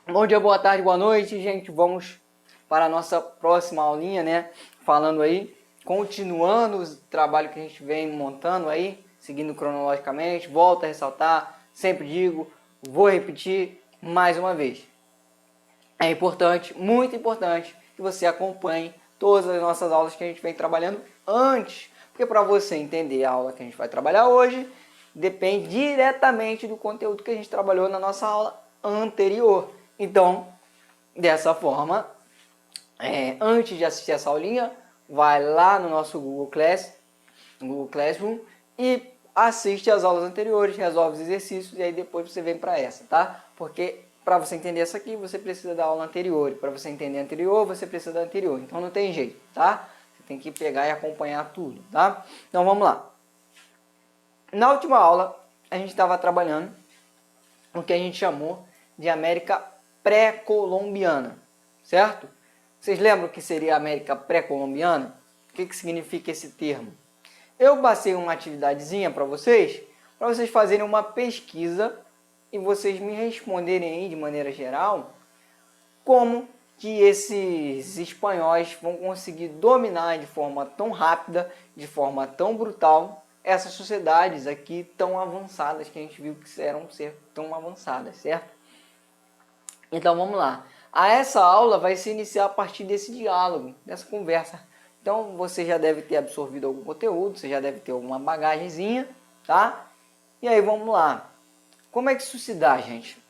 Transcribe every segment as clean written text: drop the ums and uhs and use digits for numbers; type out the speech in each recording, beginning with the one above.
Bom dia, boa tarde, boa noite, gente. Vamos para a nossa próxima aulinha, né? Falando aí, continuando o trabalho que a gente vem montando aí, seguindo cronologicamente. Volto a ressaltar, sempre digo, vou repetir mais uma vez. É importante, muito importante, que você acompanhe todas as nossas aulas que a gente vem trabalhando antes. Porque para você entender a aula que a gente vai trabalhar hoje, depende diretamente do conteúdo que a gente trabalhou na nossa aula anterior. Então, dessa forma, antes de assistir essa aulinha, vai lá no nosso Google Classroom e assiste as aulas anteriores, resolve os exercícios e aí depois você vem para essa, tá? Porque para você entender essa aqui, você precisa da aula anterior. Para você entender a anterior, você precisa da anterior. Então não tem jeito, tá? Você tem que pegar e acompanhar tudo, tá? Então vamos lá. Na última aula, a gente estava trabalhando o que a gente chamou de América pré-colombiana, certo? Vocês lembram o que seria a América pré-colombiana? O que significa esse termo? Eu passei uma atividadezinha para vocês fazerem uma pesquisa e vocês me responderem aí de maneira geral como que esses espanhóis vão conseguir dominar de forma tão rápida, de forma tão brutal, essas sociedades aqui tão avançadas que a gente viu que eram ser tão avançadas, certo? Então vamos lá. Essa aula vai se iniciar a partir desse diálogo, dessa conversa. Então você já deve ter absorvido algum conteúdo, você já deve ter alguma bagagenzinha, tá? E aí vamos lá. Como é que isso se dá, gente?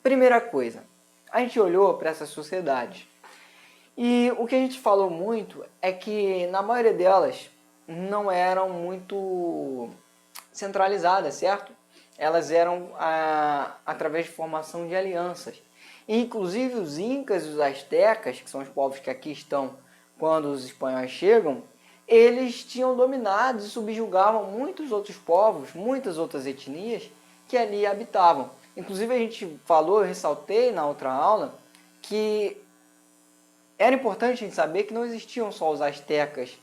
Primeira coisa, a gente olhou para essas sociedades e o que a gente falou muito é que na maioria delas não eram muito centralizadas, certo? Elas eram através de formação de alianças. E, inclusive os incas e os astecas, que são os povos que aqui estão quando os espanhóis chegam, eles tinham dominado e subjugavam muitos outros povos, muitas outras etnias que ali habitavam. Inclusive a gente falou, eu ressaltei na outra aula, que era importante a gente saber que não existiam só os astecas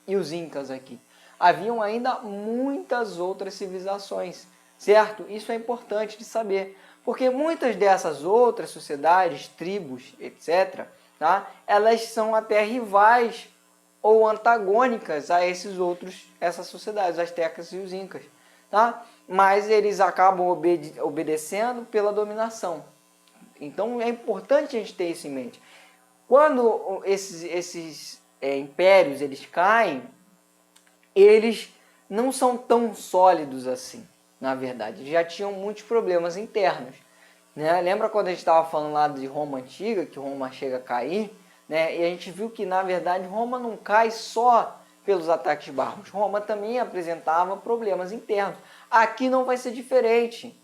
e os incas aqui. Haviam ainda muitas outras civilizações, certo? Isso é importante de saber, porque muitas dessas outras sociedades, tribos, etc., tá? Elas são até rivais ou antagônicas a essas sociedades, os astecas e os incas, tá? Mas eles acabam obedecendo pela dominação. Então é importante a gente ter isso em mente. Quando esses impérios eles caem, eles não são tão sólidos assim, na verdade. Já tinham muitos problemas internos. Né? Lembra quando a gente estava falando lá de Roma Antiga, que Roma chega a cair? Né? E a gente viu que, na verdade, Roma não cai só pelos ataques bárbaros. Roma também apresentava problemas internos. Aqui não vai ser diferente.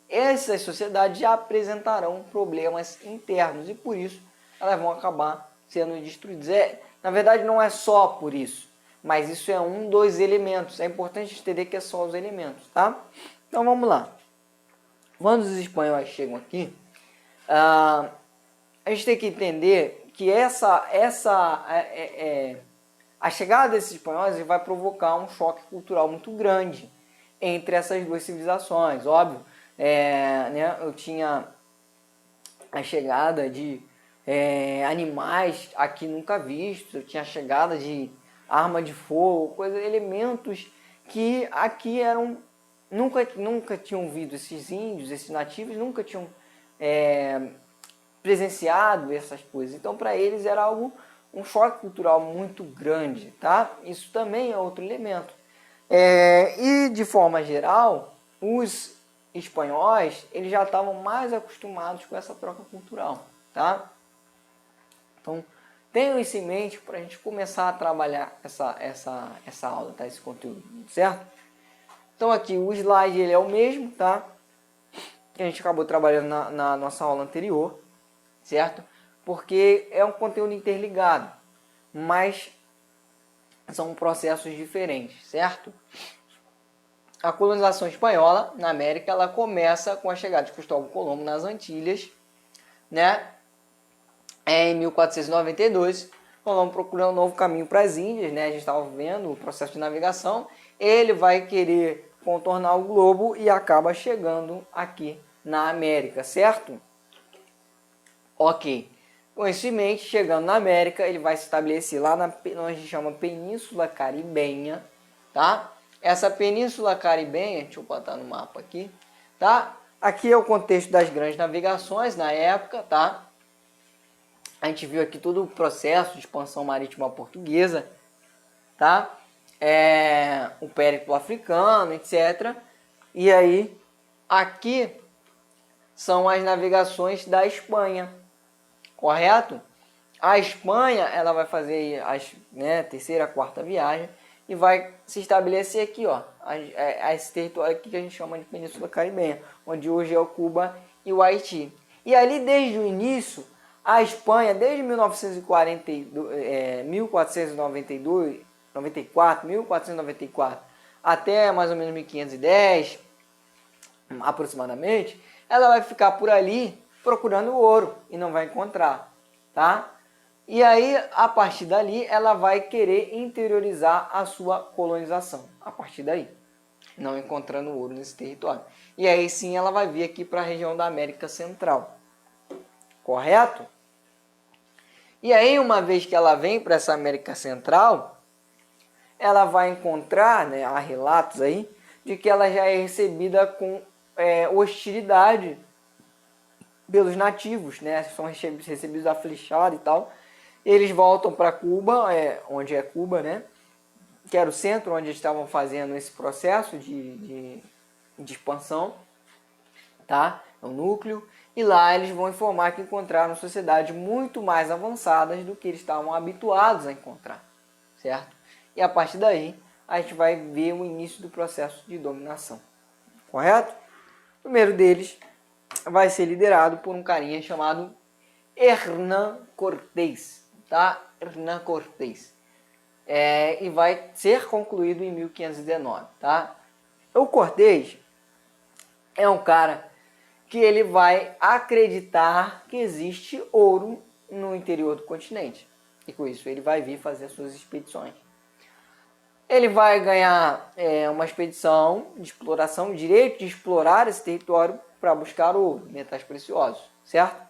Essas sociedades já apresentarão problemas internos e, por isso, elas vão acabar sendo destruídas. Na verdade, não é só por isso, mas isso é um dos elementos. É importante entender que é só os elementos, tá? Então, vamos lá. Quando os espanhóis chegam aqui, a gente tem que entender que a chegada desses espanhóis vai provocar um choque cultural muito grande entre essas duas civilizações. Óbvio, né, eu tinha a chegada de animais aqui nunca vistos, eu tinha a chegada de arma de fogo, elementos que aqui nunca tinham visto. Esses índios, esses nativos nunca tinham presenciado essas coisas. Então para eles era um choque cultural muito grande, tá? Isso também é outro elemento. E de forma geral, os espanhóis eles já estavam mais acostumados com essa troca cultural, tá? Então tenham isso em mente para a gente começar a trabalhar essa aula, tá? Esse conteúdo, certo? Então aqui o slide ele é o mesmo, tá? Que a gente acabou trabalhando na nossa aula anterior, certo? Porque é um conteúdo interligado, mas são processos diferentes, certo? A colonização espanhola na América ela começa com a chegada de Cristóvão Colombo nas Antilhas, né? Em 1492, Colombo procurando um novo caminho para as Índias, né? A gente estava vendo o processo de navegação. Ele vai querer contornar o globo e acaba chegando aqui na América, certo? Ok. Com isso em mente, chegando na América, ele vai se estabelecer lá na onde a gente chama Península Caribenha, tá? Essa Península Caribenha, deixa eu botar no mapa aqui, tá? Aqui é o contexto das grandes navegações na época, tá? A gente viu aqui todo o processo de expansão marítima portuguesa, tá? O périplo africano, etc. E aí, aqui são as navegações da Espanha, correto? A Espanha, ela vai fazer a terceira, quarta viagem e vai se estabelecer aqui, ó, esse território aqui que a gente chama de Península Caribenha, onde hoje é o Cuba e o Haiti. E ali, desde o início, a Espanha, desde 1494, até mais ou menos 1510, aproximadamente, ela vai ficar por ali procurando ouro e não vai encontrar, tá? E aí, a partir dali, ela vai querer interiorizar a sua colonização, a partir daí, não encontrando ouro nesse território. E aí sim, ela vai vir aqui para a região da América Central, correto? E aí, uma vez que ela vem para essa América Central, ela vai encontrar, né, há relatos aí, de que ela já é recebida com hostilidade pelos nativos, né? São recebidos a flechada e tal. Eles voltam para Cuba, onde é Cuba, né? Que era o centro onde estavam fazendo esse processo de expansão, tá? É o núcleo. E lá eles vão informar que encontraram sociedades muito mais avançadas do que eles estavam habituados a encontrar, certo? E a partir daí, a gente vai ver o início do processo de dominação, correto? O primeiro deles vai ser liderado por um carinha chamado Hernán Cortés, tá? Hernán Cortés. E vai ser concluído em 1519, tá? O Cortés é um cara que ele vai acreditar que existe ouro no interior do continente. E com isso ele vai vir fazer suas expedições. Ele vai ganhar uma expedição de exploração, direito de explorar esse território para buscar ouro, metais preciosos, certo?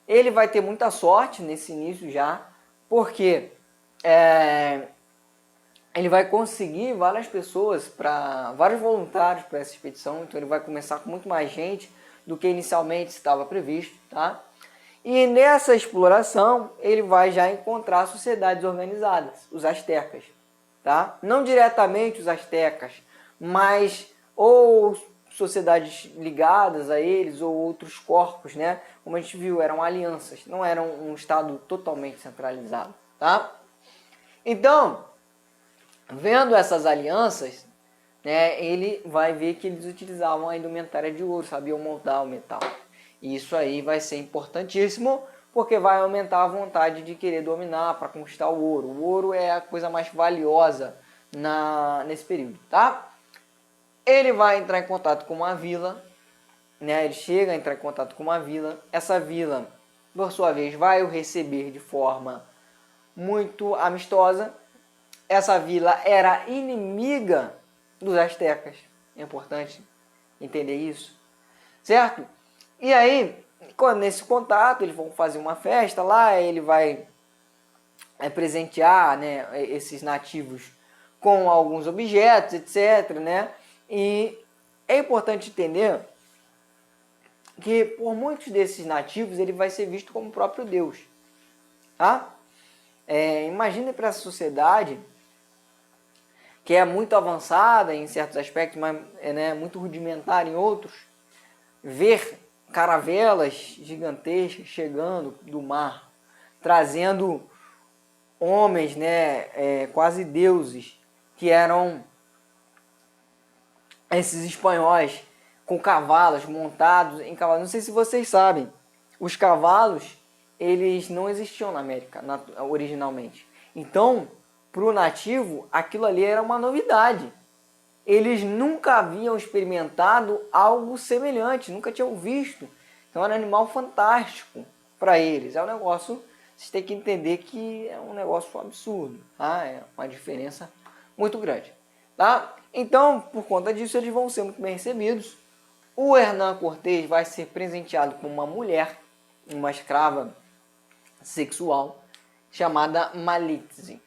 Ele vai ter muita sorte nesse início já, porque ele vai conseguir várias pessoas, vários voluntários para essa expedição, então ele vai começar com muito mais gente do que inicialmente estava previsto, tá? E nessa exploração ele vai já encontrar sociedades organizadas, os astecas, tá? Não diretamente os astecas, mas ou sociedades ligadas a eles ou outros corpos, né? Como a gente viu, eram alianças, não eram um estado totalmente centralizado, tá? Então, vendo essas alianças, né, ele vai ver que eles utilizavam a indumentária de ouro, sabiam moldar o metal. E isso aí vai ser importantíssimo, porque vai aumentar a vontade de querer dominar para conquistar o ouro. O ouro é a coisa mais valiosa nesse período, tá? Ele vai entrar em contato com uma vila, né? Ele chega a entrar em contato com uma vila. Essa vila, por sua vez, vai o receber de forma muito amistosa. Essa vila era inimiga dos astecas. É importante entender isso, certo? E aí, nesse contato, eles vão fazer uma festa lá, ele vai presentear, né, esses nativos com alguns objetos, etc, né? E é importante entender que por muitos desses nativos ele vai ser visto como o próprio Deus, tá? Imagine para essa sociedade que é muito avançada em certos aspectos, mas muito rudimentar em outros, ver caravelas gigantescas chegando do mar, trazendo homens, quase deuses, que eram esses espanhóis com cavalos, montados em cavalos. Não sei se vocês sabem, os cavalos, eles não existiam na América originalmente. Então, para o nativo, aquilo ali era uma novidade. Eles nunca haviam experimentado algo semelhante, nunca tinham visto. Então era um animal fantástico para eles. É um negócio, vocês têm que entender que é um negócio absurdo, tá? É uma diferença muito grande, tá? Então, por conta disso, eles vão ser muito bem recebidos. O Hernán Cortés vai ser presenteado com uma mulher, uma escrava sexual chamada Malitzin.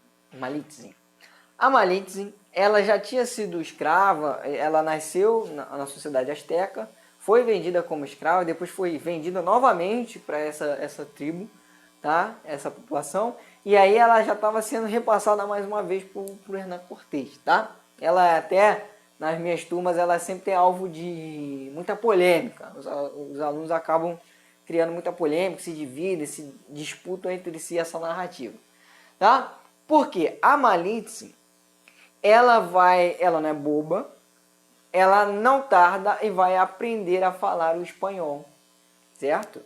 A Malitzin, ela já tinha sido escrava, ela nasceu na sociedade asteca, foi vendida como escrava, depois foi vendida novamente para essa tribo, tá? Essa população, e aí ela já estava sendo repassada mais uma vez por Hernán Cortés, tá? Ela até, nas minhas turmas, ela sempre tem alvo de muita polêmica. Os alunos acabam criando muita polêmica, se dividem, se disputam entre si essa narrativa, tá? Porque a Malitzin, ela não é boba, ela não tarda e vai aprender a falar o espanhol, certo?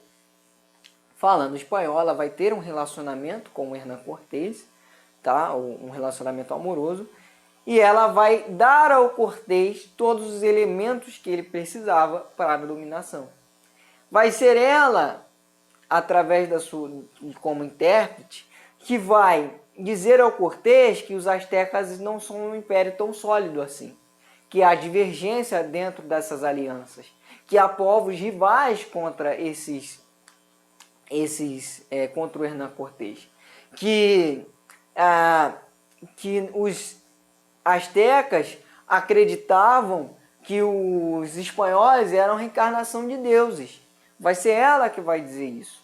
Falando espanhol, ela vai ter um relacionamento com o Hernán Cortés, tá? Um relacionamento amoroso, e ela vai dar ao Cortés todos os elementos que ele precisava para a dominação. Vai ser ela, através como intérprete, que vai dizer ao Cortés que os astecas não são um império tão sólido assim, que há divergência dentro dessas alianças, que há povos rivais contra contra o Hernán Cortés, que os astecas acreditavam que os espanhóis eram reencarnação de deuses. Vai ser ela que vai dizer isso.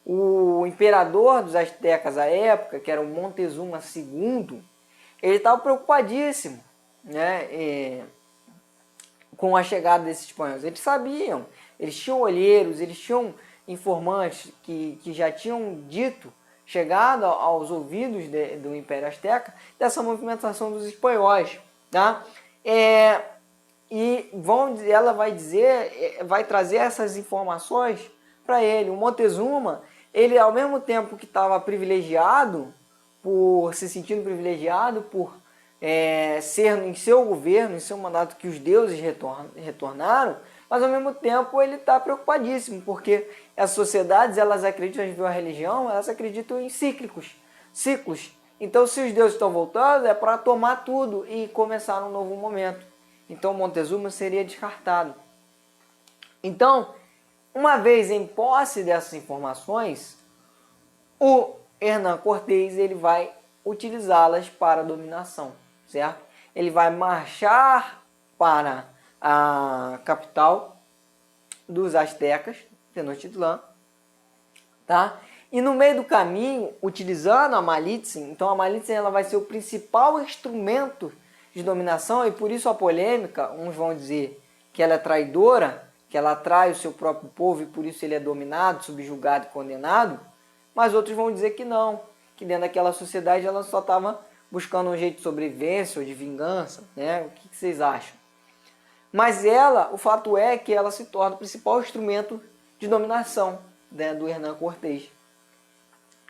O imperador dos astecas à época, que era o Montezuma II, ele estava preocupadíssimo, né, com a chegada desses espanhóis. Eles sabiam, eles tinham olheiros, eles tinham informantes que já tinham chegado aos ouvidos do Império Azteca, dessa movimentação dos espanhóis, tá? Ela vai trazer essas informações para ele. O Montezuma, ele ao mesmo tempo que estava se sentindo privilegiado por ser em seu governo, em seu mandato, que os deuses retornaram, mas ao mesmo tempo ele está preocupadíssimo, porque as sociedades, elas acreditam em a religião, elas acreditam em ciclos. Então, se os deuses estão voltando, é para tomar tudo e começar um novo momento. Então, Montezuma seria descartado. Então, uma vez em posse dessas informações, o Hernán Cortés, ele vai utilizá-las para a dominação, certo? Ele vai marchar para a capital dos astecas, Tenochtitlán, tá? E no meio do caminho, utilizando a Malitzin, então a Malitzin, ela vai ser o principal instrumento de dominação, e por isso a polêmica, uns vão dizer que ela é traidora, que ela trai o seu próprio povo e por isso ele é dominado, subjugado e condenado, mas outros vão dizer que não, que dentro daquela sociedade ela só estava buscando um jeito de sobrevivência ou de vingança, né? O que vocês acham? Mas o fato é que ela se torna o principal instrumento de dominação, né, do Hernán Cortés.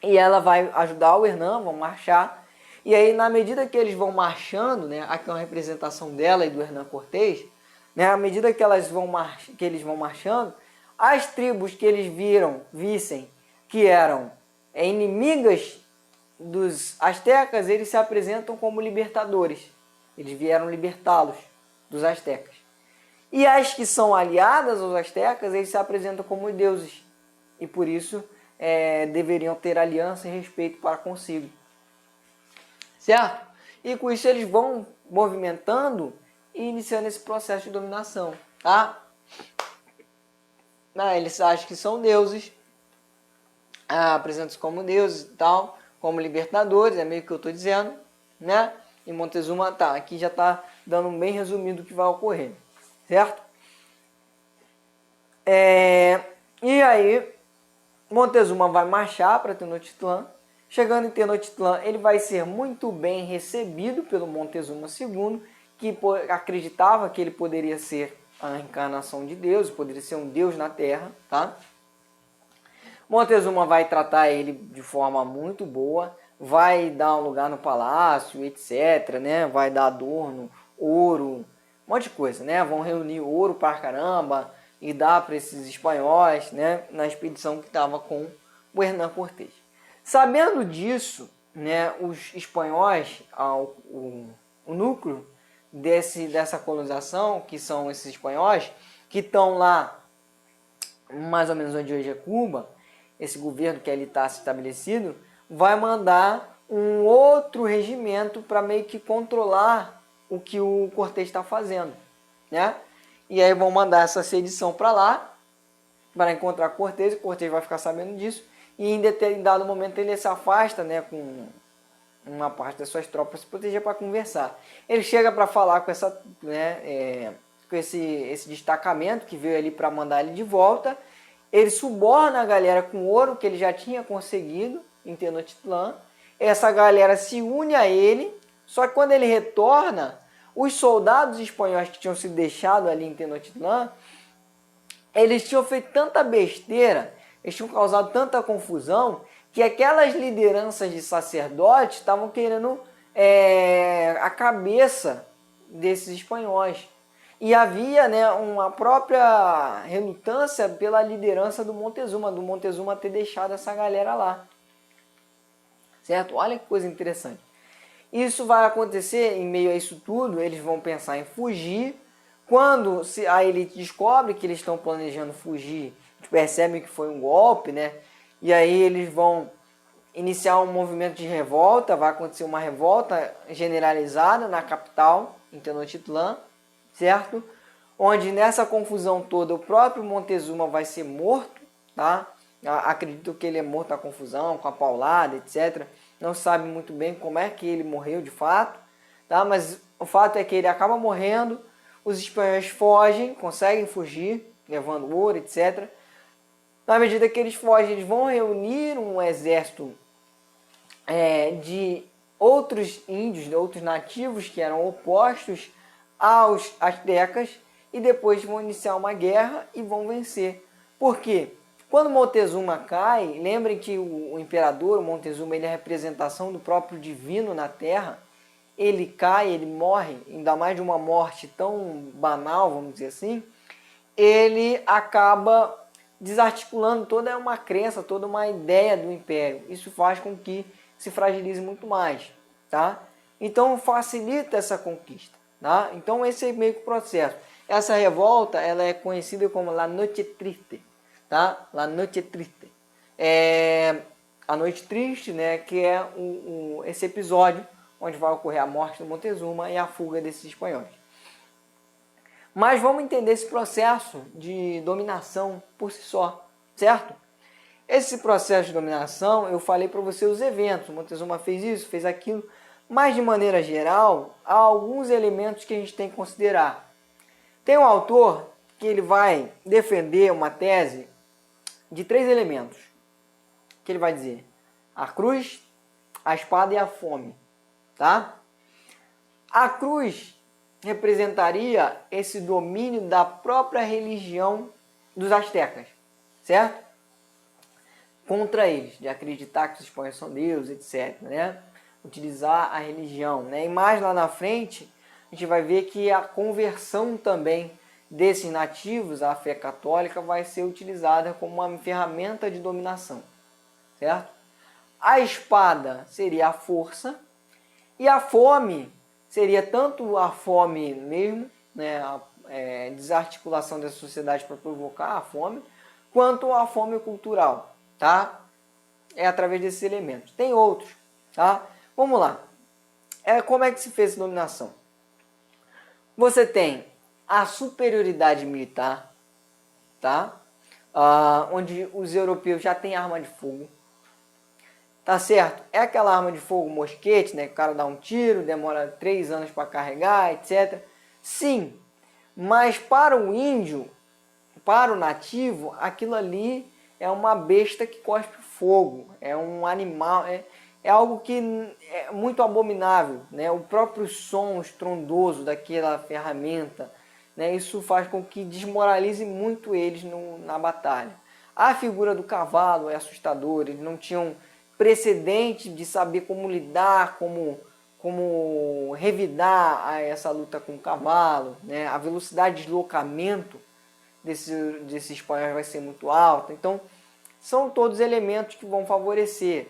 E ela vai ajudar o Hernán, vão marchar. E aí, na medida que eles vão marchando, né, aqui é uma representação dela e do Hernán Cortés, né, à medida que eles vão marchando, as tribos que eles vissem que eram inimigas dos astecas, eles se apresentam como libertadores. Eles vieram libertá-los dos astecas. E as que são aliadas aos astecas, eles se apresentam como deuses. E por isso deveriam ter aliança e respeito para consigo. Certo? E com isso eles vão movimentando e iniciando esse processo de dominação. Tá? Eles acham que são deuses, apresentam-se como deuses e tal, como libertadores, é meio que eu estou dizendo, né? E Montezuma aqui já está dando um bem resumido o que vai ocorrer, certo? E aí, Montezuma vai marchar para Tenochtitlán. Chegando em Tenochtitlán, ele vai ser muito bem recebido pelo Montezuma II, que acreditava que ele poderia ser a encarnação de Deus, poderia ser um Deus na Terra, tá? Montezuma vai tratar ele de forma muito boa, vai dar um lugar no palácio, etc, né? Vai dar adorno, ouro, um monte de coisa, né? Vão reunir ouro pra caramba e dar para esses espanhóis, né? Na expedição que estava com o Hernán Cortés. Sabendo disso, né? Os espanhóis, o núcleo dessa colonização, que são esses espanhóis, que estão lá mais ou menos onde hoje é Cuba, esse governo que ali está estabelecido, vai mandar um outro regimento para meio que controlar o que o Cortés está fazendo, né? E aí vão mandar essa sedição para lá, para encontrar Cortés, e Cortés vai ficar sabendo disso, e em determinado momento ele se afasta, né, com uma parte das suas tropas se proteger para conversar. Ele chega para falar com essa, né, com esse destacamento que veio ali para mandar ele de volta. Ele suborna a galera com ouro que ele já tinha conseguido em Tenochtitlan. Essa galera se une a ele, só que quando ele retorna, os soldados espanhóis que tinham sido deixados ali em Tenochtitlan, eles tinham feito tanta besteira, eles tinham causado tanta confusão, que aquelas lideranças de sacerdotes estavam querendo a cabeça desses espanhóis. E havia, né, uma própria relutância pela liderança do Montezuma ter deixado essa galera lá. Certo? Olha que coisa interessante. Isso vai acontecer em meio a isso tudo, eles vão pensar em fugir. Quando a elite descobre que eles estão planejando fugir, eles percebem que foi um golpe, né? E aí eles vão iniciar um movimento de revolta, vai acontecer uma revolta generalizada na capital, em Tenochtitlan, certo? Onde nessa confusão toda o próprio Montezuma vai ser morto, tá? Acredito que ele é morto na confusão, com a paulada, etc. Não sabe muito bem como é que ele morreu de fato, tá? Mas o fato é que ele acaba morrendo, os espanhóis fogem, conseguem fugir, levando ouro, etc. Na medida que eles fogem, eles vão reunir um exército de outros índios, de outros nativos que eram opostos aos astecas, e depois vão iniciar uma guerra e vão vencer. Por quê? Quando Montezuma cai, lembrem que o imperador, o Montezuma, ele é a representação do próprio divino na Terra. Ele cai, ele morre, ainda mais de uma morte tão banal, vamos dizer assim, ele acaba desarticulando toda uma crença, toda uma ideia do império. Isso faz com que se fragilize muito mais, tá? Então facilita essa conquista, tá? Então esse é meio que o processo. Essa revolta, ela é conhecida como La Noche Triste, tá? La Noche Triste. A Noite Triste, né? Que é esse episódio onde vai ocorrer a morte do Montezuma e a fuga desses espanhóis. Mas vamos entender esse processo de dominação por si só, certo? Esse processo de dominação, eu falei para você os eventos, o Montezuma fez isso, fez aquilo, mas de maneira geral, há alguns elementos que a gente tem que considerar. Tem um autor que ele vai defender uma tese de 3 elementos, que ele vai dizer: a cruz, a espada e a fome, tá? A cruz representaria esse domínio da própria religião dos astecas, certo? Contra eles, de acreditar que os espanhóis são Deus, etc., né? Utilizar a religião, né? E mais lá na frente, a gente vai ver que a conversão também desses nativos à fé católica vai ser utilizada como uma ferramenta de dominação, certo? A espada seria a força e a fome seria tanto a fome mesmo, né? A desarticulação da sociedade para provocar a fome, quanto a fome cultural, tá? É através desses elementos. Tem outros, tá? Vamos lá. Como é que se fez essa dominação? Você tem a superioridade militar, tá? Onde os europeus já têm arma de fogo, tá certo? É aquela arma de fogo mosquete, né? Que o cara dá um tiro, demora 3 anos para carregar, etc. Sim, mas para o índio, para o nativo, aquilo ali é uma besta que cospe fogo, é um animal, é algo que é muito abominável, né? O próprio som estrondoso daquela ferramenta, né? Isso faz com que desmoralize muito eles na batalha. A figura do cavalo é assustadora, eles não tinham precedente de saber como lidar, como revidar essa luta com o cavalo, né? A velocidade de deslocamento desses espanhóis vai ser muito alta. Então, são todos elementos que vão favorecer.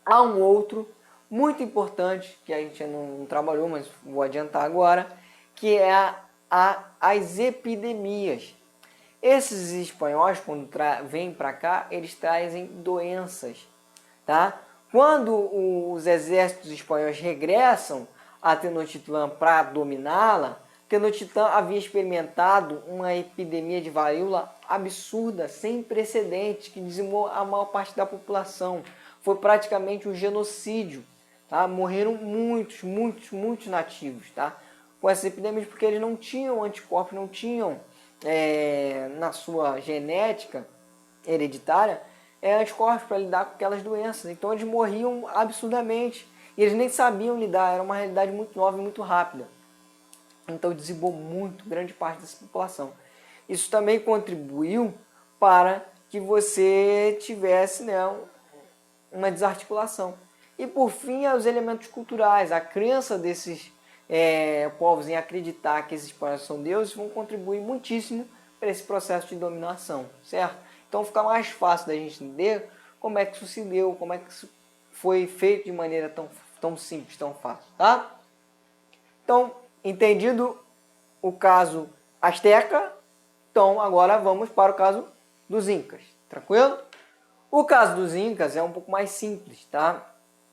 Há um outro muito importante, que a gente não trabalhou, mas vou adiantar agora, que é as epidemias. Esses espanhóis, quando vêm para cá, eles trazem doenças, tá? Quando os exércitos espanhóis regressam a Tenochtitlan para dominá-la, Tenochtitlan havia experimentado uma epidemia de varíola absurda, sem precedentes, que dizimou a maior parte da população. Foi praticamente um genocídio, tá? Morreram muitos nativos, tá? Com essas epidemias, porque eles não tinham anticorpos, não tinham na sua genética hereditária anticorpos para lidar com aquelas doenças. Então eles morriam absurdamente e eles nem sabiam lidar, era uma realidade muito nova e muito rápida. Então dizimou grande parte dessa população. Isso também contribuiu para que você tivesse, né, uma desarticulação. E por fim, os elementos culturais. A crença desses povos em acreditar que esses espanhóis são deuses vão contribuir muitíssimo para esse processo de dominação, certo? Então fica mais fácil da gente entender como é que isso se deu, como é que isso foi feito de maneira tão simples, tão fácil, tá? Então, entendido o caso asteca, então agora vamos para o caso dos incas, tranquilo? O caso dos incas é um pouco mais simples, tá?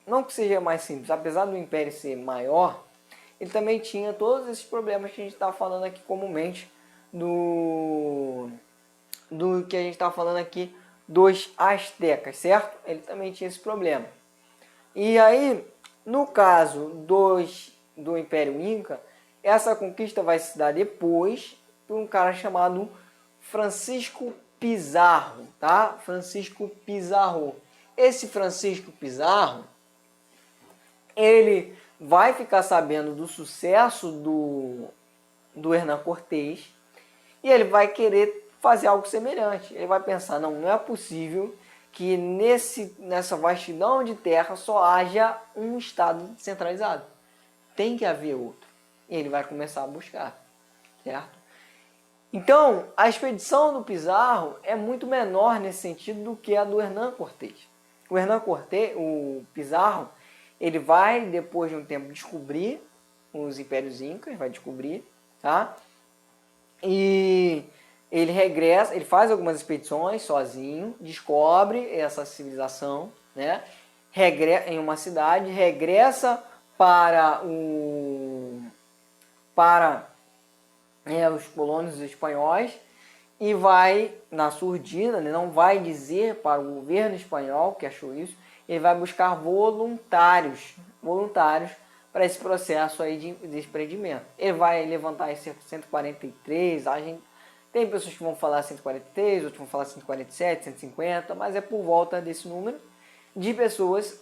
Não que seja mais simples, apesar do império ser maior, ele também tinha todos esses problemas que a gente está falando aqui comumente do que a gente está falando aqui dos astecas, certo? Ele também tinha esse problema. E aí, no caso do Império Inca, essa conquista vai se dar depois por um cara chamado Francisco Pizarro, tá? Francisco Pizarro. Esse Francisco Pizarro, ele vai ficar sabendo do sucesso do Hernán Cortés e ele vai querer fazer algo semelhante. Ele vai pensar, não é possível que nessa vastidão de terra só haja um estado centralizado. Tem que haver outro. E ele vai começar a buscar, certo? Então, a expedição do Pizarro é muito menor nesse sentido do que a do Hernán Cortés. O Pizarro, ele vai, depois de um tempo, descobrir os impérios incas, vai descobrir, tá? E ele regressa, ele faz algumas expedições sozinho, descobre essa civilização, né? Em uma cidade, regressa para os colônios espanhóis e vai, na surdina, né? Não vai dizer para o governo espanhol que achou isso, ele vai buscar voluntários para esse processo aí de desprendimento. Ele vai levantar esse 143, tem pessoas que vão falar 143, outros vão falar 147, 150, mas é por volta desse número de pessoas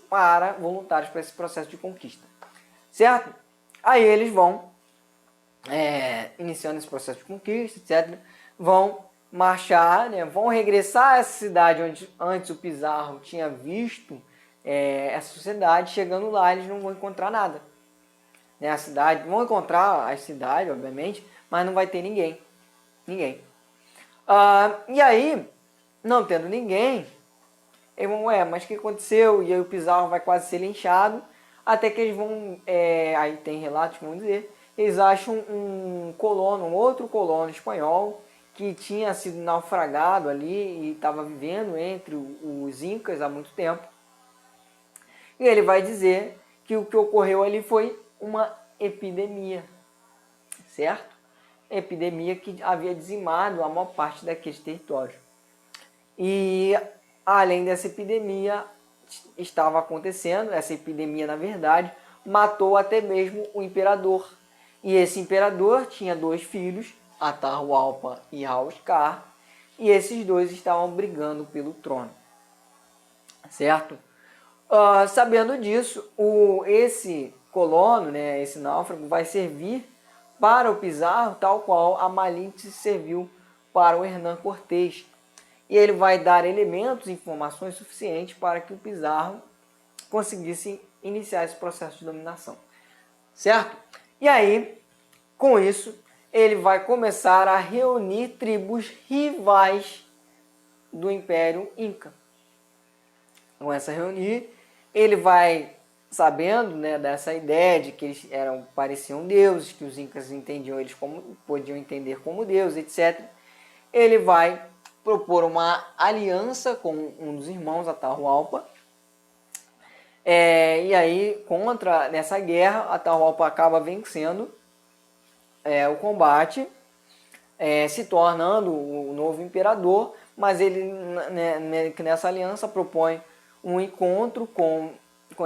voluntários para esse processo de conquista, certo? Aí eles vão iniciando esse processo de conquista, etc. Vão marchar, né? Vão regressar a essa cidade onde antes o Pizarro tinha visto essa sociedade. Chegando lá, eles não vão encontrar nada, né? Vão encontrar a cidade, obviamente, mas não vai ter ninguém. E aí, não tendo ninguém, eles vão, mas o que aconteceu? E aí o Pizarro vai quase ser linchado, até que eles vão, aí tem relatos que vão dizer, eles acham um outro colono espanhol, que tinha sido naufragado ali e estava vivendo entre os incas há muito tempo. E ele vai dizer que o que ocorreu ali foi uma epidemia, certo? Epidemia que havia dizimado a maior parte daqueles territórios. E além dessa epidemia estava acontecendo, essa epidemia na verdade matou até mesmo o imperador. E esse imperador tinha 2 filhos, Atahualpa e Huáscar, e esses 2 estavam brigando pelo trono, certo? Sabendo disso, esse colono, né, esse náufrago, vai servir para o Pizarro, tal qual a Malinche serviu para o Hernán Cortés. E ele vai dar elementos e informações suficientes para que o Pizarro conseguisse iniciar esse processo de dominação, certo? E aí, com isso, ele vai começar a reunir tribos rivais do Império Inca. Começa a reunir, ele vai sabendo, né, dessa ideia de que eles pareciam deuses, que os incas podiam entender como deus, etc. ele vai propor uma aliança com um dos irmãos, Atahualpa. E aí, nessa guerra, Atahualpa acaba vencendo o combate, se tornando o novo imperador, mas ele, nessa aliança, propõe um encontro com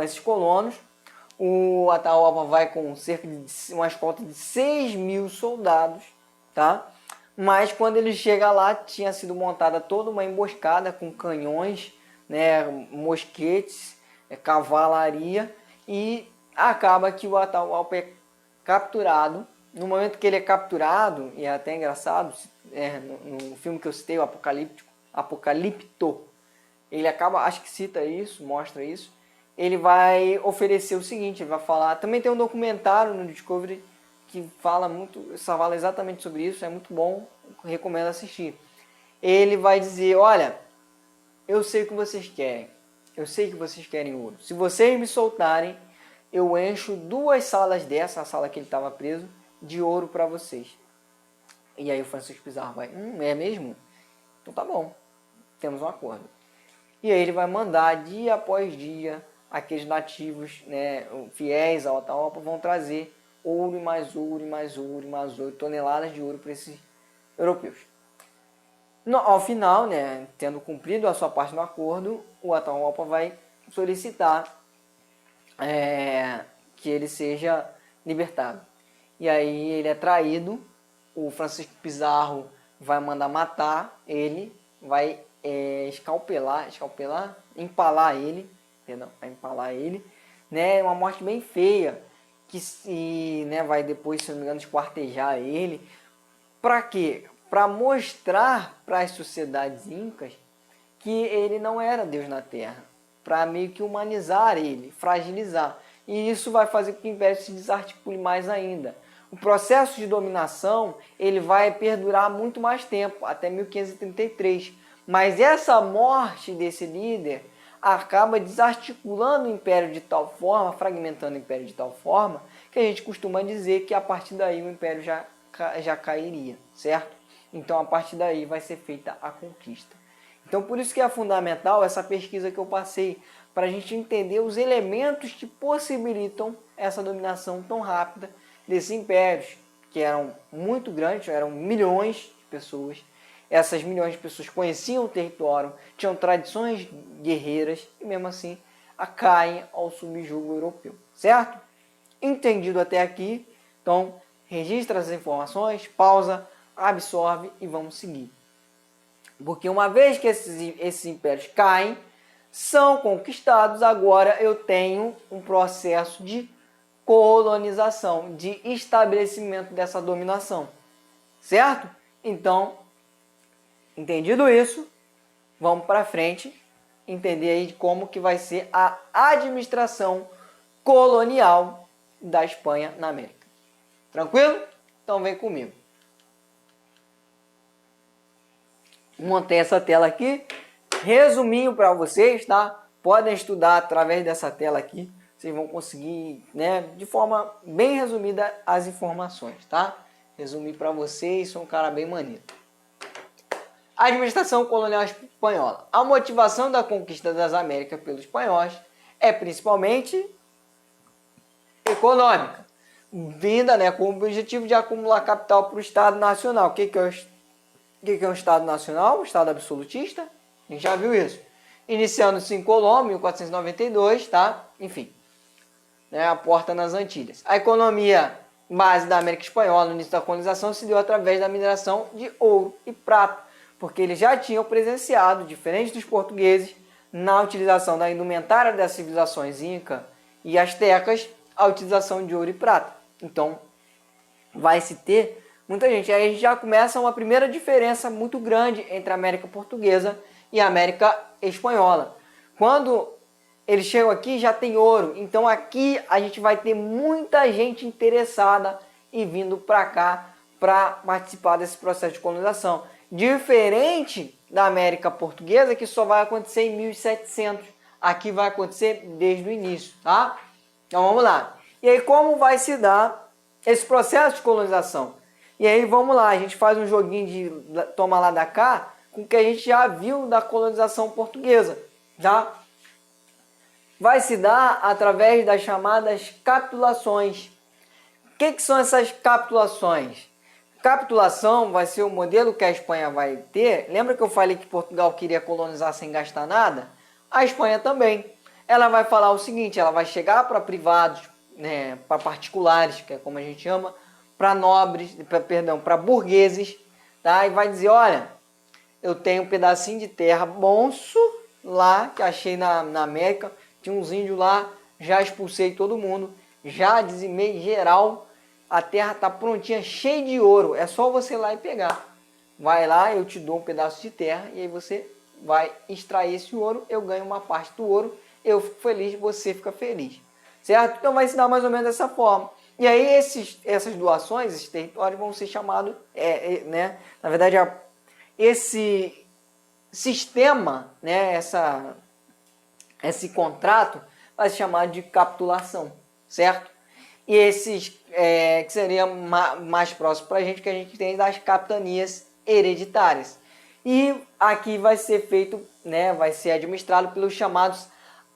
esses colonos. O Atahualpa vai com cerca de uma escolta de 6.000 soldados, tá? Mas quando ele chega lá, tinha sido montada toda uma emboscada com canhões, né, mosquetes, cavalaria, e acaba que o Atahualpa é capturado. No momento que ele é capturado, e é até engraçado, no filme que eu citei, o Apocalipto, ele acaba, acho que cita isso, mostra isso. Ele vai oferecer o seguinte, ele vai falar, também tem um documentário no Discovery que fala exatamente sobre isso, é muito bom, recomendo assistir. Ele vai dizer, olha, eu sei o que vocês querem, eu sei que vocês querem ouro. Se vocês me soltarem, eu encho 2 salas dessa, a sala que ele estava preso, de ouro para vocês. E aí o Francisco Pizarro vai, é mesmo? Então tá bom, temos um acordo. E aí ele vai mandar dia após dia, aqueles nativos, né, fiéis ao Atahualpa, vão trazer ouro e mais ouro e mais ouro e mais ouro, toneladas de ouro para esses europeus. Ao final, né, tendo cumprido a sua parte no acordo, o Atahualpa vai solicitar que ele seja libertado. E aí ele é traído, o Francisco Pizarro vai mandar matar ele, vai empalar ele, né, uma morte bem feia, vai depois, se não me engano, esquartejar ele. Para quê? Para mostrar para as sociedades incas que ele não era Deus na Terra, para meio que humanizar ele, fragilizar. E isso vai fazer com que o Império se desarticule mais ainda. O processo de dominação ele vai perdurar muito mais tempo, até 1533. Mas essa morte desse líder acaba desarticulando o Império de tal forma, fragmentando o Império de tal forma, que a gente costuma dizer que a partir daí o Império já cairia, certo? Então a partir daí vai ser feita a conquista. Então por isso que é fundamental essa pesquisa que eu passei, para a gente entender os elementos que possibilitam essa dominação tão rápida desses impérios, que eram muito grandes, eram milhões de pessoas. Essas milhões de pessoas conheciam o território, tinham tradições guerreiras e mesmo assim caem ao subjugo europeu, certo? Entendido até aqui? Então registra as informações, pausa, absorve e vamos seguir. Porque uma vez que esses impérios caem, são conquistados, agora eu tenho um processo de colonização, de estabelecimento dessa dominação, certo? Então, entendido isso, vamos para frente, entender aí como que vai ser a administração colonial da Espanha na América. Tranquilo? Então vem comigo. Montei essa tela aqui, resuminho para vocês, tá? Podem estudar através dessa tela aqui, vocês vão conseguir, né, de forma bem resumida as informações, tá? Resumir para vocês, sou um cara bem maneiro. A administração colonial espanhola. A motivação da conquista das Américas pelos espanhóis é principalmente econômica, vinda, né, com o objetivo de acumular capital para o Estado Nacional. O que é um Estado Nacional? Um Estado absolutista? A gente já viu isso. Iniciando-se em Colômbia, em 1492, tá? Enfim, né, a porta nas Antilhas. A economia base da América Espanhola no início da colonização se deu através da mineração de ouro e prata, porque eles já tinham presenciado, diferente dos portugueses, na utilização da indumentária das civilizações Inca e Astecas, a utilização de ouro e prata. Então, vai se ter muita gente. Aí a gente já começa uma primeira diferença muito grande entre a América Portuguesa e a América Espanhola. Quando eles chegam aqui, já tem ouro. Então aqui a gente vai ter muita gente interessada e vindo para cá para participar desse processo de colonização. Diferente da América Portuguesa, que só vai acontecer em 1700. Aqui vai acontecer desde o início, tá? Então vamos lá. E aí como vai se dar esse processo de colonização? E aí vamos lá, a gente faz um joguinho de toma lá da cá com o que a gente já viu da colonização portuguesa, tá? Vai se dar através das chamadas capitulações. O que são essas capitulações? Capitulação vai ser o modelo que a Espanha vai ter. Lembra que eu falei que Portugal queria colonizar sem gastar nada? A Espanha também. Ela vai falar o seguinte, ela vai chegar para privados, né, para particulares, que é como a gente chama, para nobres, para burgueses, tá? E vai dizer, olha, eu tenho um pedacinho de terra bonso lá, que achei na América, tinha uns índios lá, já expulsei todo mundo, já dizimei geral, a terra está prontinha, cheia de ouro, é só você ir lá e pegar. Vai lá, eu te dou um pedaço de terra, e aí você vai extrair esse ouro, eu ganho uma parte do ouro, eu fico feliz, você fica feliz. Certo? Então vai se dar mais ou menos dessa forma. E aí essas doações, esses territórios vão ser chamados, né? Na verdade, esse sistema, né? Esse contrato vai ser chamado de capitulação, certo? E esses que seria mais próximo para a gente, que a gente tem das capitanias hereditárias. E aqui vai ser feito, né? Vai ser administrado pelos chamados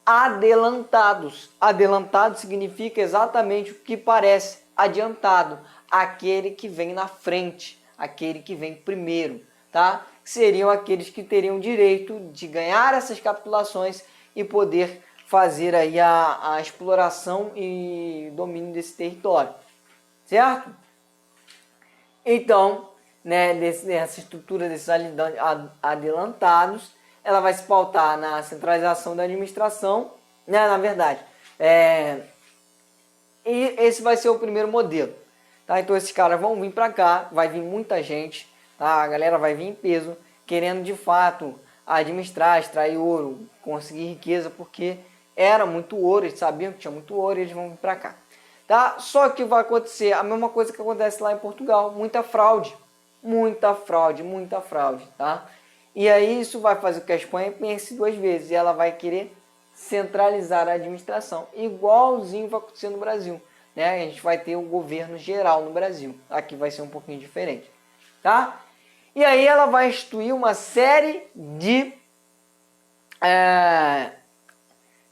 adelantados. Adelantado significa exatamente o que parece adiantado, aquele que vem na frente, aquele que vem primeiro, tá? Seriam aqueles que teriam direito de ganhar essas capitulações e poder fazer aí a exploração e domínio desse território, certo? Então, né, nessa estrutura desses adelantados, ela vai se pautar na centralização da administração, né, na verdade. E esse vai ser o primeiro modelo. Tá? Então esses caras vão vir para cá, vai vir muita gente, tá? A galera vai vir em peso, querendo de fato administrar, extrair ouro, conseguir riqueza, porque era muito ouro, eles sabiam que tinha muito ouro e eles vão vir para cá. Tá? Só que vai acontecer a mesma coisa que acontece lá em Portugal, muita fraude, tá? E aí isso vai fazer com que a Espanha pense duas vezes e ela vai querer centralizar a administração, igualzinho vai acontecer no Brasil, né? A gente vai ter o governo geral no Brasil, aqui vai ser um pouquinho diferente, tá? E aí ela vai instituir uma série de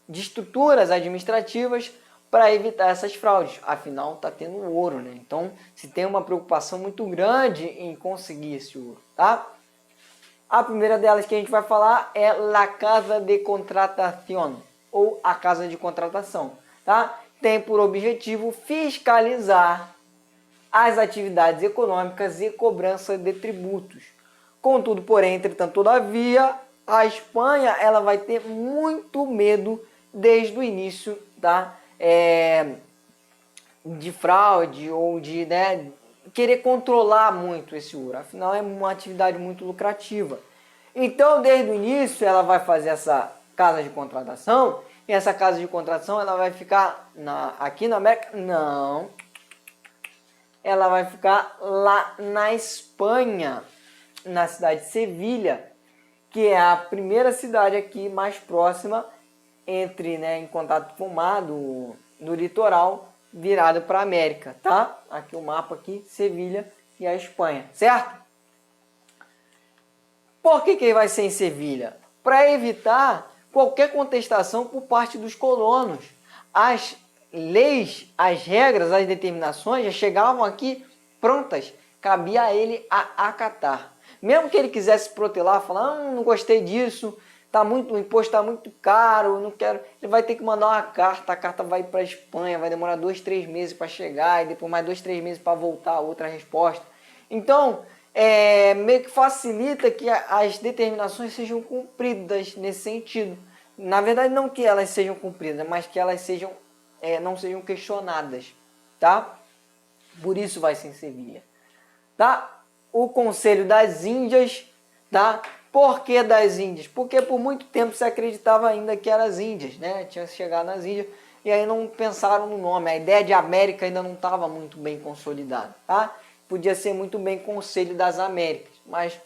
estruturas administrativas para evitar essas fraudes, afinal está tendo ouro, né? Então se tem uma preocupação muito grande em conseguir esse ouro, tá? A primeira delas que a gente vai falar é La Casa de Contratación, ou a Casa de Contratação, tá? Tem por objetivo fiscalizar as atividades econômicas e cobrança de tributos. Contudo, porém, entretanto, todavia, a Espanha ela vai ter muito medo desde o início, tá? De fraude ou de, né, querer controlar muito esse ouro. Afinal, é uma atividade muito lucrativa. Então, desde o início, ela vai fazer essa casa de contratação. E essa casa de contratação, ela vai ficar aqui na América? Não. Ela vai ficar lá na Espanha, na cidade de Sevilha, que é a primeira cidade aqui mais próxima entre, né, em contato com o mar do litoral, virado para a América, tá? Aqui o mapa aqui, Sevilha e a Espanha, certo? Por que vai ser em Sevilha? Para evitar qualquer contestação por parte dos colonos. As leis, as regras, as determinações já chegavam aqui prontas, cabia a ele a acatar. Mesmo que ele quisesse protelar, falar, não gostei disso, o imposto está muito caro, não quero. Ele vai ter que mandar uma carta, a carta vai para a Espanha, vai demorar 2, 3 meses para chegar, e depois mais 2, 3 meses para voltar outra resposta. Então, meio que facilita que as determinações sejam cumpridas nesse sentido. Na verdade, não que elas sejam cumpridas, mas que elas sejam, não sejam questionadas, tá? Por isso vai ser em Sevilha, tá? O Conselho das Índias, tá? Por que das Índias? Porque por muito tempo se acreditava ainda que eram as Índias, né? Tinha chegado nas Índias e aí não pensaram no nome. A ideia de América ainda não estava muito bem consolidada, tá? Podia ser muito bem Conselho das Américas, mas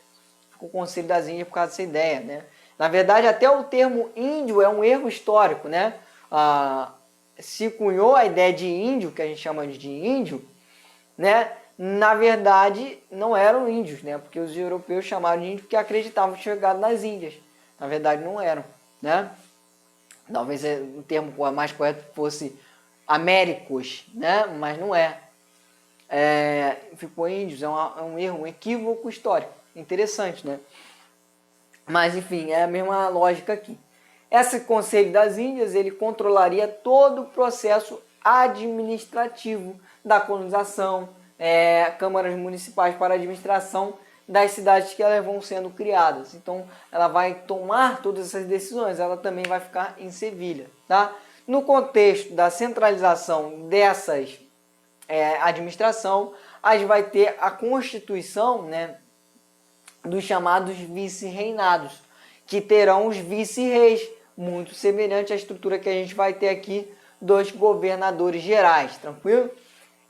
ficou Conselho das Índias por causa dessa ideia, né? Na verdade, até o termo índio é um erro histórico, né? Se cunhou a ideia de índio, que a gente chama de índio, né? na verdade não eram índios, né? Porque os europeus chamaram de índios porque acreditavam que tinham chegado nas Índias. Na verdade não eram, né? Talvez o termo mais correto fosse américos, né? Mas não é. Ficou índios, é um erro, um equívoco histórico. Interessante, né? Mas enfim, é a mesma lógica aqui. Esse Conselho das Índias, ele controlaria todo o processo administrativo da colonização, câmaras municipais para a administração das cidades que elas vão sendo criadas. Então, ela vai tomar todas essas decisões, ela também vai ficar em Sevilha, tá? No contexto da centralização dessas administração, a gente vai ter a constituição, né, dos chamados vice-reinados, que terão os vice-reis, muito semelhante à estrutura que a gente vai ter aqui dos governadores gerais, tranquilo?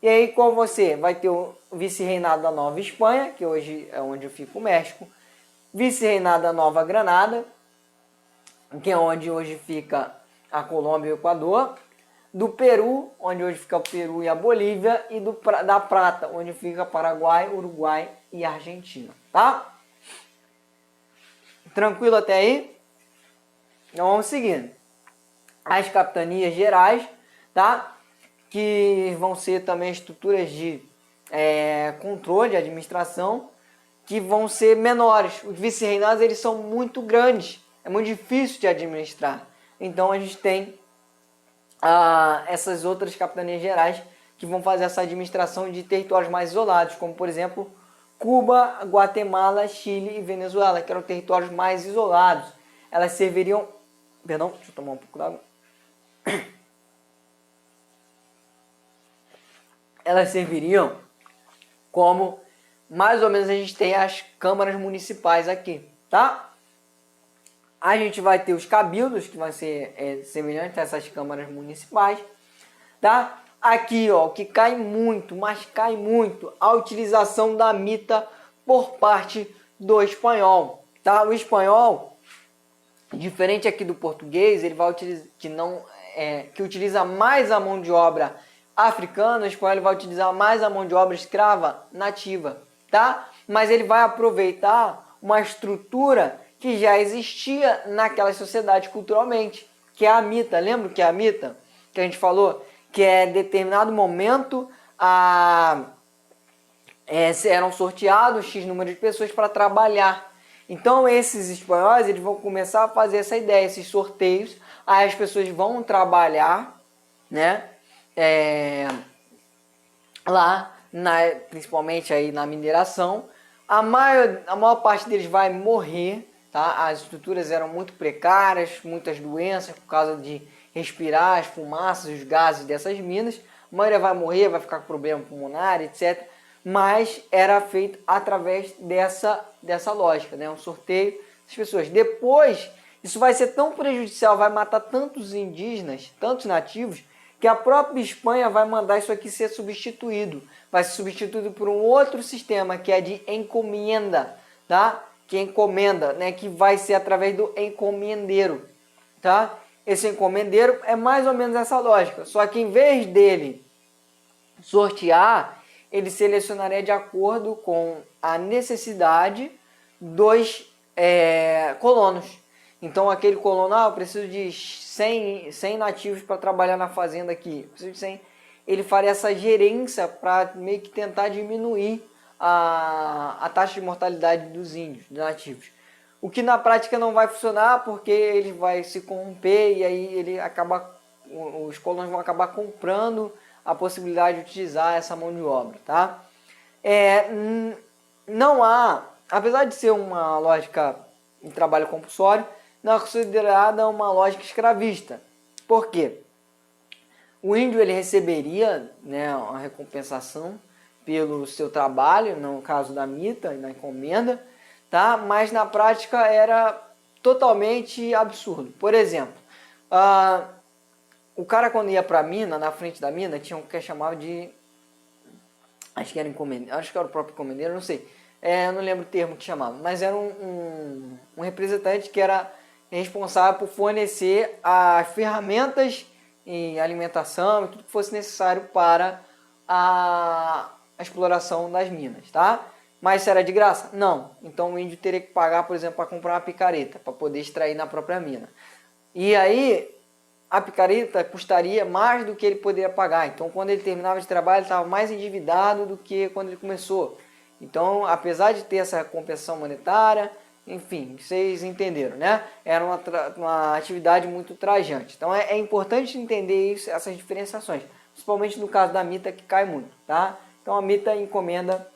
E aí, com você, vai ter o vice-reinado da Nova Espanha, que hoje é onde fica o México, vice-reinado da Nova Granada, que é onde hoje fica a Colômbia e o Equador, do Peru, onde hoje fica o Peru e a Bolívia, e da Prata, onde fica Paraguai, Uruguai e Argentina, tá? Tranquilo até aí? Então vamos seguindo. As capitanias gerais, tá? Que vão ser também estruturas de controle, de administração, que vão ser menores. Os vice-reinados, eles são muito grandes, é muito difícil de administrar. Então a gente tem essas outras capitanias gerais que vão fazer essa administração de territórios mais isolados, como por exemplo Cuba, Guatemala, Chile e Venezuela, que eram territórios mais isolados. Elas serviriam... Perdão, deixa eu tomar um pouco d'água. Elas serviriam como, mais ou menos, a gente tem as câmaras municipais aqui, tá? A gente vai ter os cabildos, que vai ser semelhante a essas câmaras municipais, tá? Aqui, ó, o que cai muito, mas cai muito, a utilização da mita por parte do espanhol, tá? O espanhol, diferente aqui do português, ele vai utilizar, que utiliza mais a mão de obra africana, o espanhol ele vai utilizar mais a mão de obra escrava nativa, tá? Mas ele vai aproveitar uma estrutura que já existia naquela sociedade culturalmente, que é a mita. Lembra que é a mita? Que a gente falou que é determinado momento eram sorteados X número de pessoas para trabalhar. Então esses espanhóis eles vão começar a fazer essa ideia, esses sorteios, aí as pessoas vão trabalhar, né? Lá, principalmente aí na mineração, a maior parte deles vai morrer, tá? As estruturas eram muito precárias, muitas doenças por causa de respirar as fumaças, os gases dessas minas. A maioria vai morrer, vai ficar com problema pulmonar, etc. Mas era feito através dessa lógica, né? Um sorteio das pessoas. Depois, isso vai ser tão prejudicial, vai matar tantos indígenas, tantos nativos, que a própria Espanha vai mandar isso aqui ser substituído. Vai ser substituído por um outro sistema, que é de encomenda, tá? Que é encomenda, né? Que vai ser através do encomendeiro, tá? Esse encomendeiro é mais ou menos essa lógica, só que em vez dele sortear, ele selecionaria de acordo com a necessidade dos colonos. Então aquele colono, eu preciso de 100 nativos para trabalhar na fazenda aqui, eu preciso de 100. Ele faria essa gerência para meio que tentar diminuir a taxa de mortalidade dos índios, dos nativos. O que na prática não vai funcionar porque ele vai se corromper e aí os colonos vão acabar comprando a possibilidade de utilizar essa mão de obra, tá? Não há, apesar de ser uma lógica de trabalho compulsório, não é considerada uma lógica escravista. Por quê? O índio ele receberia, né, uma recompensação pelo seu trabalho, no caso da mita e na encomenda, tá? Mas na prática era totalmente absurdo. Por exemplo, o cara quando ia para a mina, na frente da mina, tinha o que chamava de... Acho que era encomendeiro, acho que era o próprio encomendeiro, não sei. Eu não lembro o termo que chamava, mas era um representante que era responsável por fornecer as ferramentas e alimentação e tudo que fosse necessário para a exploração das minas, tá? Mas se era de graça? Não. Então o índio teria que pagar, por exemplo, para comprar uma picareta, para poder extrair na própria mina. E aí a picareta custaria mais do que ele poderia pagar. Então quando ele terminava de trabalhar, ele estava mais endividado do que quando ele começou. Então, apesar de ter essa compensação monetária, enfim, vocês entenderam, né? Era uma atividade muito trajante. Então é importante entender isso, essas diferenciações, principalmente no caso da mita, que cai muito, tá? Então a mita encomenda,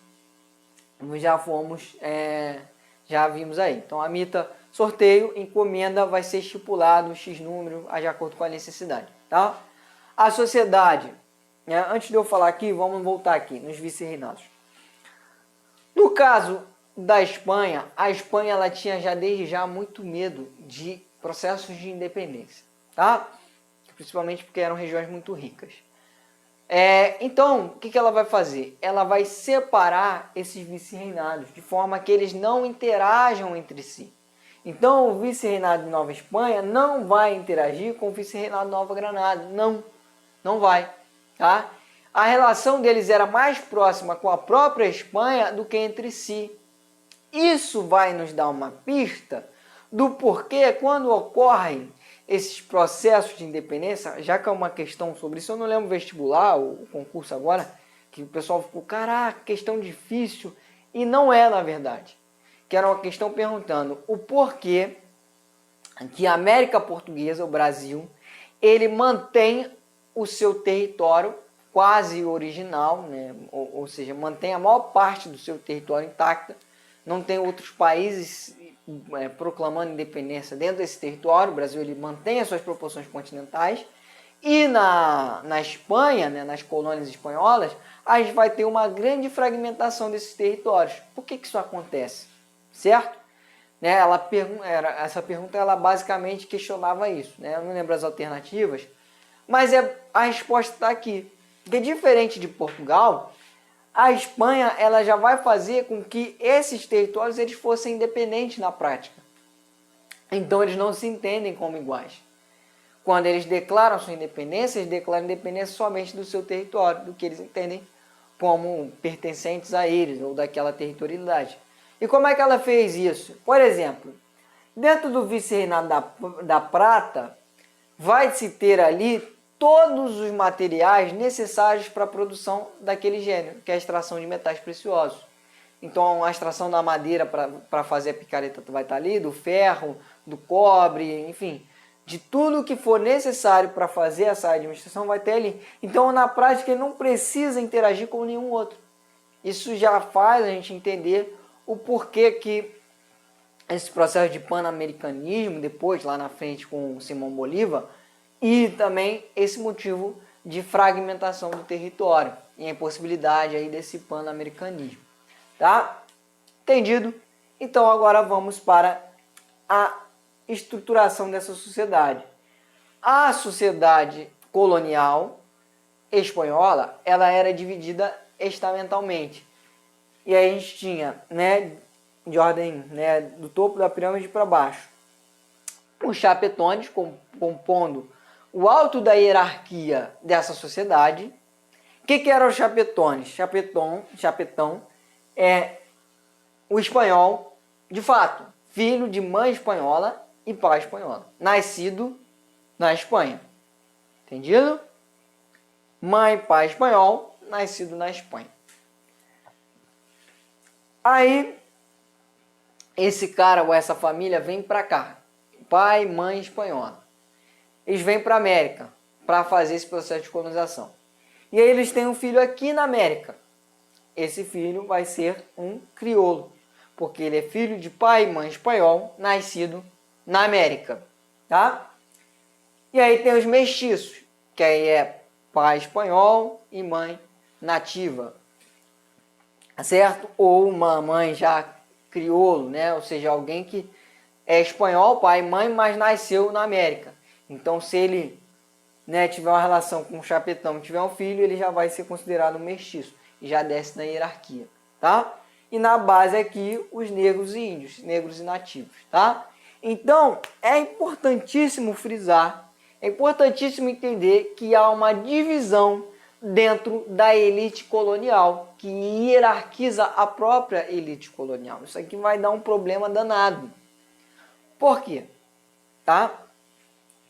já vimos aí. Então a mita, sorteio, encomenda, vai ser estipulado X número de acordo com a necessidade, tá? A sociedade, né? Antes de eu falar aqui, vamos voltar aqui nos vice-reinados. No caso da Espanha, a Espanha ela tinha já desde já muito medo de processos de independência, tá? Principalmente porque eram regiões muito ricas. Então, o que ela vai fazer? Ela vai separar esses vice-reinados de forma que eles não interajam entre si. Então, o vice-reinado de Nova Espanha não vai interagir com o vice-reinado de Nova Granada. Não vai, tá? A relação deles era mais próxima com a própria Espanha do que entre si. Isso vai nos dar uma pista do porquê, quando ocorrem esses processos de independência, já que é uma questão sobre isso, eu não lembro o vestibular, o concurso agora, que o pessoal ficou, caraca, questão difícil, e não é, na verdade. Que era uma questão perguntando o porquê que a América Portuguesa, o Brasil, ele mantém o seu território quase original, né? Ou seja, mantém a maior parte do seu território intacta, não tem outros países proclamando independência dentro desse território. O Brasil ele mantém as suas proporções continentais, e na Espanha, né, nas colônias espanholas, a gente vai ter uma grande fragmentação desses territórios. Por que isso acontece? Certo? Né, essa pergunta ela basicamente questionava isso, né? Eu não lembro as alternativas, mas a resposta está aqui. Porque diferente de Portugal, a Espanha ela já vai fazer com que esses territórios eles fossem independentes na prática. Então eles não se entendem como iguais. Quando eles declaram sua independência, eles declaram independência somente do seu território, do que eles entendem como pertencentes a eles, ou daquela territorialidade. E como é que ela fez isso? Por exemplo, dentro do vice-reinado da Prata, vai-se ter ali todos os materiais necessários para a produção daquele gênero, que é a extração de metais preciosos. Então, a extração da madeira para fazer a picareta vai estar ali, do ferro, do cobre, enfim, de tudo que for necessário para fazer essa administração vai ter ali. Então, na prática, ele não precisa interagir com nenhum outro. Isso já faz a gente entender o porquê que esse processo de pan-americanismo, depois, lá na frente, com Simão Bolívar, e também esse motivo de fragmentação do território e a impossibilidade aí desse pan-americanismo, tá? Entendido? Então agora vamos para a estruturação dessa sociedade. A sociedade colonial espanhola, ela era dividida estamentalmente. E aí a gente tinha, né, de ordem, né, do topo da pirâmide para baixo, os chapetones compondo o alto da hierarquia dessa sociedade. O que eram os chapetones? Chapetão é o espanhol, de fato, filho de mãe espanhola e pai espanhola, nascido na Espanha. Entendido? Mãe, pai espanhol, nascido na Espanha. Aí, esse cara ou essa família vem para cá, pai, mãe espanhola. Eles vêm para a América para fazer esse processo de colonização. E aí eles têm um filho aqui na América. Esse filho vai ser um crioulo, porque ele é filho de pai e mãe espanhol, nascido na América, tá? E aí tem os mestiços, que aí é pai espanhol e mãe nativa, certo? Ou uma mãe já crioulo, né? Ou seja, alguém que é espanhol, pai e mãe, mas nasceu na América. Então, se ele, né, tiver uma relação com um chapetão e tiver um filho, ele já vai ser considerado um mestiço e já desce na hierarquia, tá? E na base aqui, os negros e índios, negros e nativos, tá? Então, é importantíssimo frisar, é importantíssimo entender que há uma divisão dentro da elite colonial, que hierarquiza a própria elite colonial. Isso aqui vai dar um problema danado. Por quê? Tá?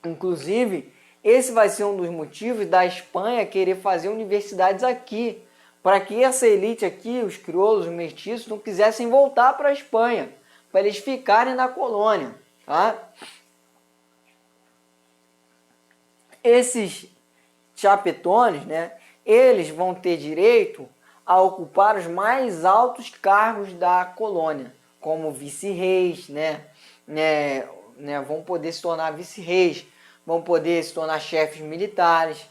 Inclusive, esse vai ser um dos motivos da Espanha querer fazer universidades aqui, para que essa elite aqui, os crioulos, os mestiços, não quisessem voltar para a Espanha, para eles ficarem na colônia. Tá? Esses chapetones, né, eles vão ter direito a ocupar os mais altos cargos da colônia, como vice-reis, vão poder se tornar vice-reis, vão poder se tornar chefes militares.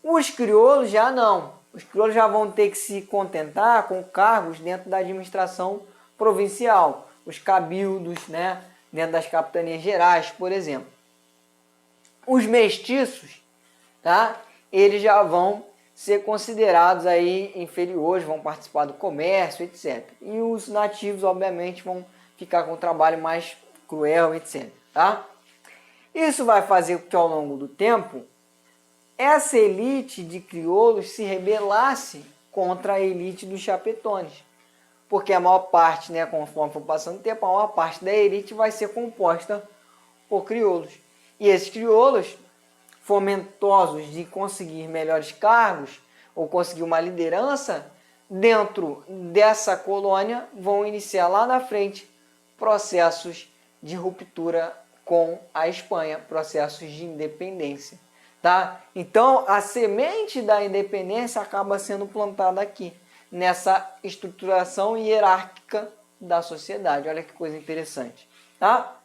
Os crioulos já não. Os crioulos já vão ter que se contentar com cargos dentro da administração provincial, os cabildos, né, dentro das capitanias gerais, por exemplo. Os mestiços, tá? Eles já vão ser considerados aí inferiores, vão participar do comércio, etc. E os nativos, obviamente, vão ficar com um trabalho mais cruel, etc. Tá? Isso vai fazer com que, ao longo do tempo, essa elite de crioulos se rebelasse contra a elite dos chapetones. Porque a maior parte, né, conforme for passando o tempo, a maior parte da elite vai ser composta por crioulos. E esses crioulos, fomentosos de conseguir melhores cargos ou conseguir uma liderança dentro dessa colônia, vão iniciar lá na frente processos de ruptura com a Espanha, processos de independência. Tá? Então, a semente da independência acaba sendo plantada aqui, nessa estruturação hierárquica da sociedade. Olha que coisa interessante. Tá?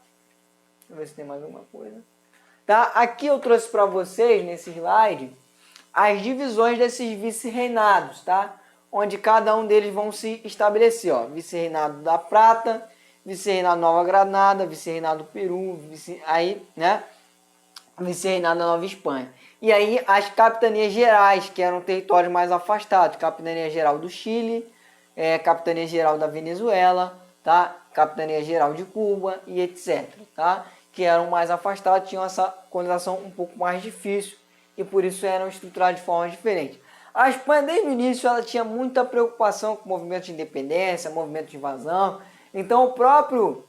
Deixa eu ver se tem mais alguma coisa. Tá? Aqui eu trouxe para vocês, nesse slide, as divisões desses vice-reinados, tá? Onde cada um deles vão se estabelecer. Vice-reinado da Prata, vice-reinado Nova Granada, vice-reinado do Peru, vice-reinado da Nova Espanha. E aí as capitanias gerais, que eram territórios mais afastados. Capitania Geral do Chile, Capitania Geral da Venezuela, tá? Capitania Geral de Cuba e etc. Tá? Que eram mais afastados, tinham essa colonização um pouco mais difícil e por isso eram estruturados de forma diferente. A Espanha, desde o início, ela tinha muita preocupação com o movimento de independência, movimento de invasão. Então, o próprio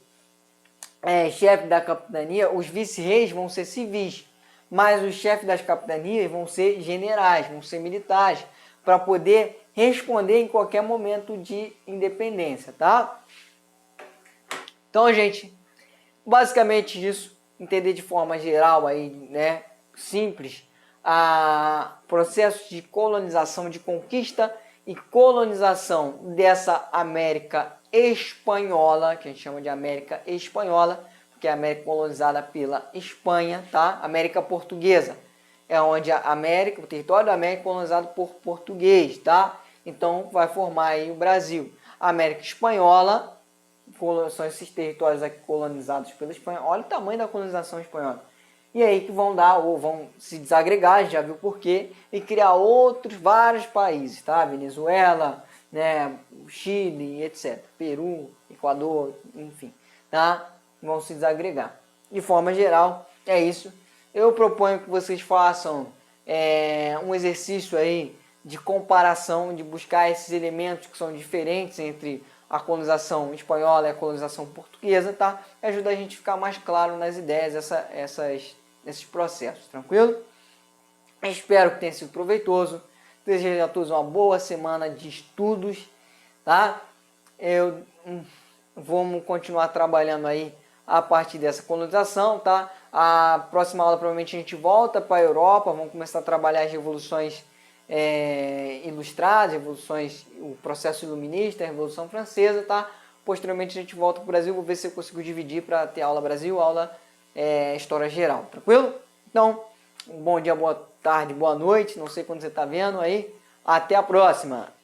chefe da capitania, os vice-reis vão ser civis, mas os chefes das capitanias vão ser generais, vão ser militares, para poder responder em qualquer momento de independência, tá? Então, gente, basicamente isso, entender de forma geral aí, né, simples, a processo de colonização, de conquista e colonização dessa América espanhola, que a gente chama de América Espanhola, porque é a América colonizada pela Espanha, tá? América Portuguesa é onde a América, o território da América é colonizado por português, tá? Então vai formar aí o Brasil. A América Espanhola são esses territórios aqui colonizados pela Espanha. Olha o tamanho da colonização espanhola. E aí que vão dar, ou vão se desagregar, já viu por quê, e criar vários países, tá? Venezuela, né, Chile, etc. Peru, Equador, enfim, tá? Vão se desagregar. De forma geral, é isso. Eu proponho que vocês façam um exercício aí de comparação, de buscar esses elementos que são diferentes entre a colonização espanhola e a colonização portuguesa, tá? Ajuda a gente a ficar mais claro nas ideias, esses processos, tranquilo? Espero que tenha sido proveitoso. Desejo a todos uma boa semana de estudos, tá? Vamos continuar trabalhando aí a partir dessa colonização, tá? A próxima aula provavelmente a gente volta para a Europa, vamos começar a trabalhar as revoluções ilustradas, o processo iluminista, a Revolução Francesa, tá? Posteriormente a gente volta para o Brasil, vou ver se eu consigo dividir para ter aula Brasil, aula História Geral, tranquilo? Então, um bom dia, boa tarde, boa noite, não sei quando você está vendo aí, até a próxima!